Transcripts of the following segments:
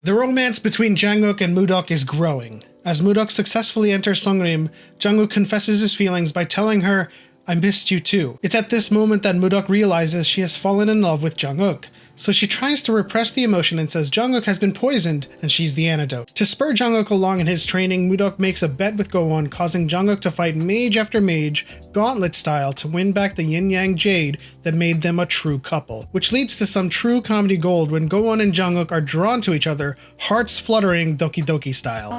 The romance between Janguk and Mudok is growing. As Mudok successfully enters Songrim, Janguk confesses his feelings by telling her, "I missed you too." It's at this moment that Mudok realizes she has fallen in love with Janguk. So she tries to repress the emotion and says Janguk has been poisoned and she's the antidote. To spur Janguk along in his training, Mudok makes a bet with Gowon, causing Janguk to fight mage after mage, gauntlet style, to win back the yin-yang jade that made them a true couple. Which leads to some true comedy gold when Gowon and Janguk are drawn to each other, hearts fluttering Doki Doki style.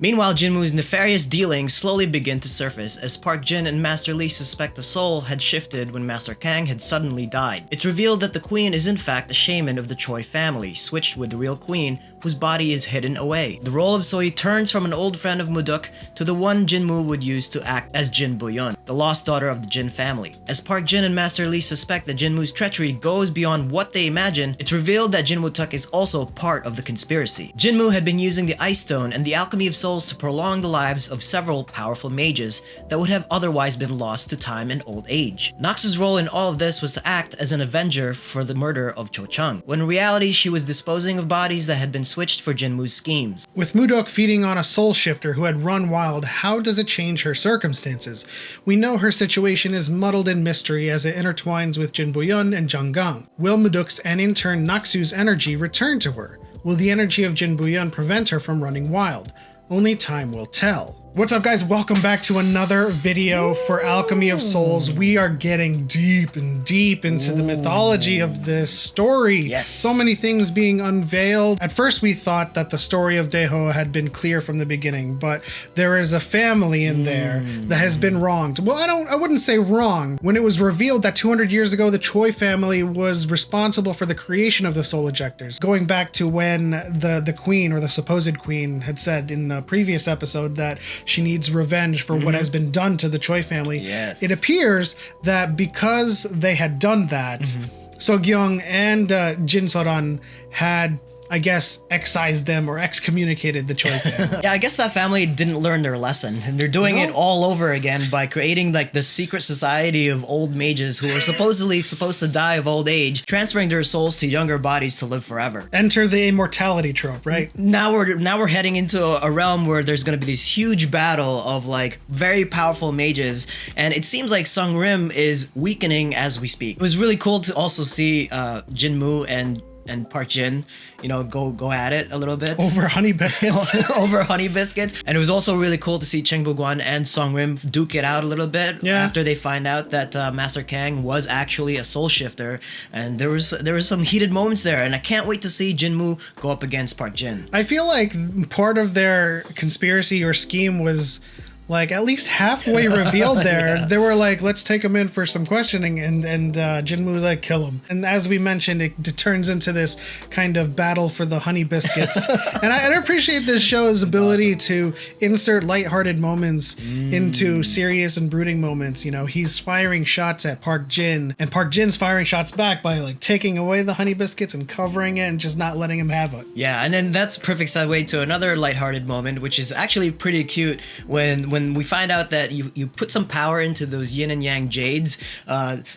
Meanwhile, Jinwoo's nefarious dealings slowly begin to surface as Park Jin and Master Lee suspect the soul had shifted when Master Kang had suddenly died. It's revealed that the queen is in fact a shaman of the Choi family, switched with the real queen, whose body is hidden away. The role of Soi turns from an old friend of Mudok to the one Jinwoo would use to act as Jin Buyeon, the lost daughter of the Jin family. As Park Jin and Master Lee suspect that Jinwoo's treachery goes beyond what they imagine, it's revealed that Jinwoo Tuk is also part of the conspiracy. Jinwoo had been using the Ice Stone and the Alchemy of Souls to prolong the lives of several powerful mages that would have otherwise been lost to time and old age. Nox's role in all of this was to act as an avenger for the murder of Cho Chang, when in reality she was disposing of bodies that had been switched for Jinwoo's schemes. With Mudok feeding on a soul shifter who had run wild, how does it change her circumstances? We know her situation is muddled in mystery as it intertwines with Jin Buyeon and Jung Gang. Will Mudok's and in turn Naksu's energy return to her? Will the energy of Jin Buyeon prevent her from running wild? Only time will tell. What's up guys, welcome back to another video for Alchemy of Souls. We are getting deep and deep into the mythology of this story. Yes. So many things being unveiled. At first we thought that the story of Daeho had been clear from the beginning, but there is a family in there that has been wronged. Well, I wouldn't say wrong. When it was revealed that 200 years ago the Choi family was responsible for the creation of the soul ejectors, going back to when the queen or the supposed queen had said in the previous episode that she needs revenge for what has been done to the Choi family. Yes. It appears that because they had done that, So-gyung and Jin Soran had, I guess, excised them or excommunicated the Choi family. Yeah, I guess that family didn't learn their lesson, and they're doing it all over again by creating like the secret society of old mages who are supposedly supposed to die of old age, transferring their souls to younger bodies to live forever. Enter the immortality trope, right? Now we're heading into a realm where there's going to be this huge battle of like very powerful mages, and it seems like Songrim is weakening as we speak. It was really cool to also see Jinwoo and Park Jin, you know, go at it a little bit. Over honey biscuits. Over honey biscuits. And it was also really cool to see Chenbugwan and Songrim duke it out a little bit after they find out that Master Kang was actually a soul shifter. And there was some heated moments there, and I can't wait to see Jinwoo go up against Park Jin. I feel like part of their conspiracy or scheme was like at least halfway revealed there. Yeah. They were like, let's take him in for some questioning, and Jinwoo was like, kill him. And as we mentioned, it turns into this kind of battle for the honey biscuits. And I appreciate this show's ability to insert lighthearted moments into serious and brooding moments. You know, he's firing shots at Park Jin, and Park Jin's firing shots back by like taking away the honey biscuits and covering it and just not letting him have it. Yeah, and then that's a perfect segue to another lighthearted moment, which is actually pretty cute when we find out that you put some power into those yin and yang jades.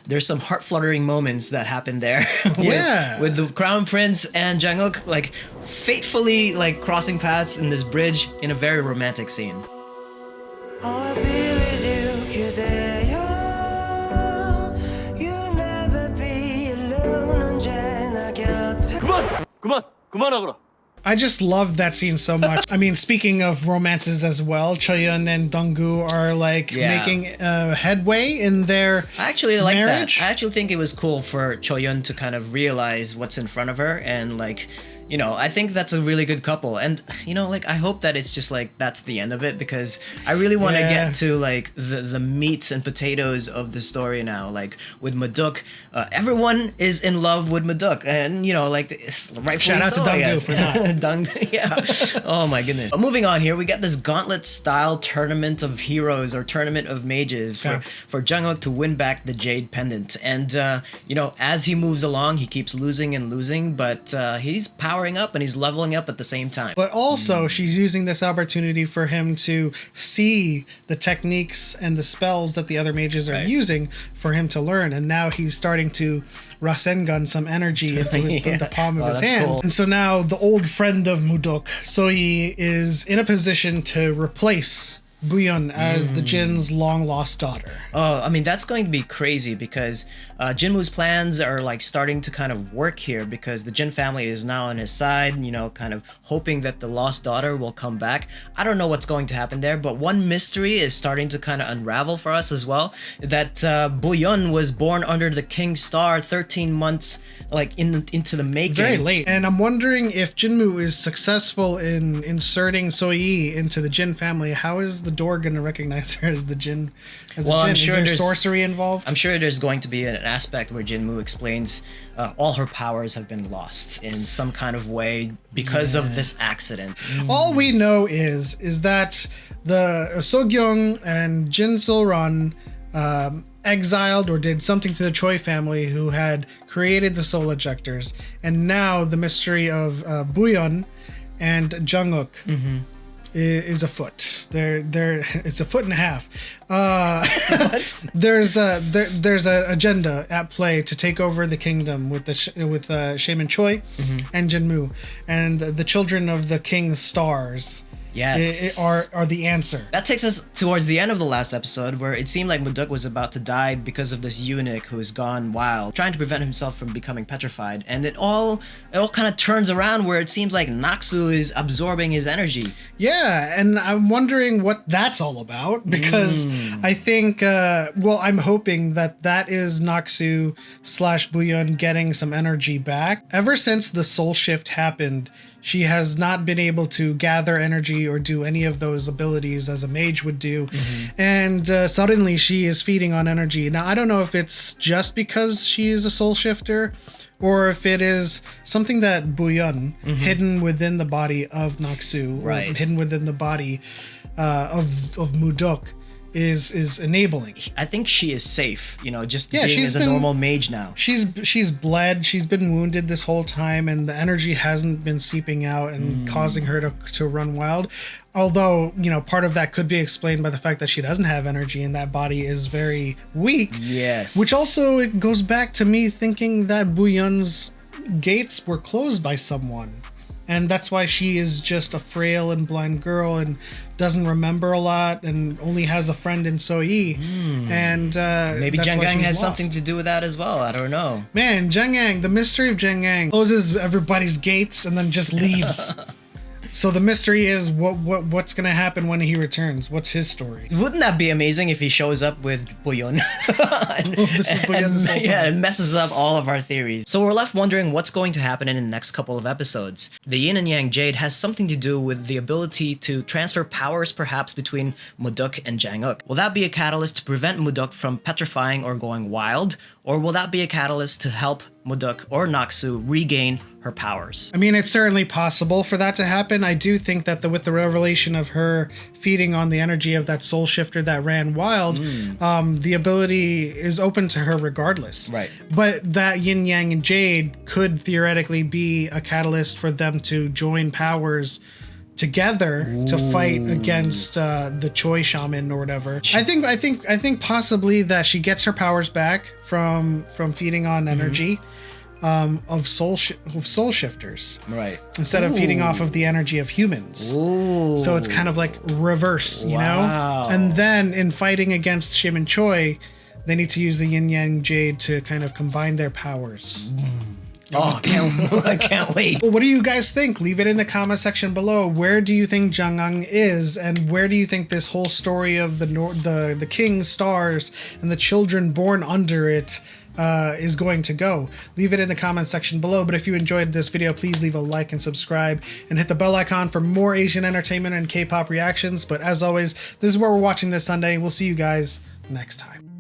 There's some heart-fluttering moments that happen there with the Crown Prince and Janguk like fatefully like crossing paths in this bridge in a very romantic scene. I'll be with you, 그대여. You'll never be alone, 언제나 곁에. 그만하거라. I just loved that scene so much. I mean, speaking of romances as well, Choyeon and Donggu are like making headway in their I actually like marriage. that. I actually think it was cool for Choyeon to kind of realize what's in front of her, and like, you know, I think that's a really good couple. And, you know, like, I hope that it's just like that's the end of it, because I really want to get to like the meats and potatoes of the story now. Like with Mudok, everyone is in love with Mudok, and you know, like rightfully shout out so, to Donggu for that. yeah. Oh my goodness. But moving on here, we got this gauntlet style tournament of heroes or tournament of mages for Janguk to win back the Jade Pendant. And you know, as he moves along, he keeps losing and losing, but he's powered powering up and he's leveling up at the same time. But also, she's using this opportunity for him to see the techniques and the spells that the other mages are using for him to learn. And now he's starting to Rasengan some energy into the palm of his hands. Cool. And so now the old friend of Mudok, Choi, is in a position to replace Buyeon as the Jin's long-lost daughter. Oh, I mean, that's going to be crazy because Jinwoo's plans are like starting to kind of work here because the Jin family is now on his side, you know, kind of hoping that the lost daughter will come back. I don't know what's going to happen there, but one mystery is starting to kind of unravel for us as well, that Buyeon was born under the King's Star 13 months like into the making. Very late. And I'm wondering if Jinwoo is successful in inserting Soyi into the Jin family, how is the door going to recognize her as the Jin? I'm sure is there there's sorcery involved? I'm sure there's going to be an aspect where Jinwoo explains all her powers have been lost in some kind of way because of this accident. All we know is that the Sogyeong and Jin Sul-ran exiled or did something to the Choi family who had created the soul ejectors, and now the mystery of Buyeon and Jungkook is afoot. It's a foot and a half. There's an agenda at play to take over the kingdom with Shaman Choi and Jinwoo, and the children of the King's Stars. Yes, are the answer. That takes us towards the end of the last episode, where it seemed like Mudok was about to die because of this eunuch who has gone wild, trying to prevent himself from becoming petrified. And it all kind of turns around where it seems like Naksu is absorbing his energy. Yeah, and I'm wondering what that's all about, because I think, I'm hoping that is Naksu / Buyeon getting some energy back. Ever since the soul shift happened, she has not been able to gather energy or do any of those abilities as a mage would do. And suddenly she is feeding on energy. Now, I don't know if it's just because she is a soul shifter or if it is something that Buyeon, hidden within the body of Naksu, or hidden within the body of Mudok, is enabling. I think she is safe, just being as a normal mage now. She's bled, she's been wounded this whole time, and the energy hasn't been seeping out and causing her to run wild. Although, part of that could be explained by the fact that she doesn't have energy and that body is very weak. Yes. Which also it goes back to me thinking that Buyeon's gates were closed by someone. And that's why she is just a frail and blind girl and doesn't remember a lot and only has a friend in Soyi. And maybe Jangang has something to do with that as well. I don't know. Man, Jangang, the mystery of Jangang, closes everybody's gates and then just leaves. So the mystery is what's gonna happen when he returns? What's his story? Wouldn't that be amazing if he shows up with Buyeon? This is Buyeon this whole time. Yeah, it messes up all of our theories. So we're left wondering what's going to happen in the next couple of episodes. The Yin and Yang Jade has something to do with the ability to transfer powers perhaps between Mudok and Janguk. Will that be a catalyst to prevent Mudok from petrifying or going wild? Or will that be a catalyst to help Mudok or Naksu regain her powers? I mean, it's certainly possible for that to happen. I do think that with the revelation of her feeding on the energy of that soul shifter that ran wild, the ability is open to her regardless. Right. But that Yin Yang and Jade could theoretically be a catalyst for them to join powers together to fight against the Choi shaman or whatever. I think possibly that she gets her powers back from feeding on energy of soul shifters, right? Instead of feeding off of the energy of humans. Ooh. So it's kind of like reverse, you know. And then in fighting against Shaman Choi, they need to use the Yin Yang Jade to kind of combine their powers. Oh, I can't wait. Well, what do you guys think? Leave it in the comment section below. Where do you think Jangang is, and where do you think this whole story of the King's Stars and the children born under it is going to go? Leave it in the comment section below. But if you enjoyed this video, please leave a like and subscribe and hit the bell icon for more Asian entertainment and K-pop reactions. But as always, this is where we're watching this Sunday. We'll see you guys next time.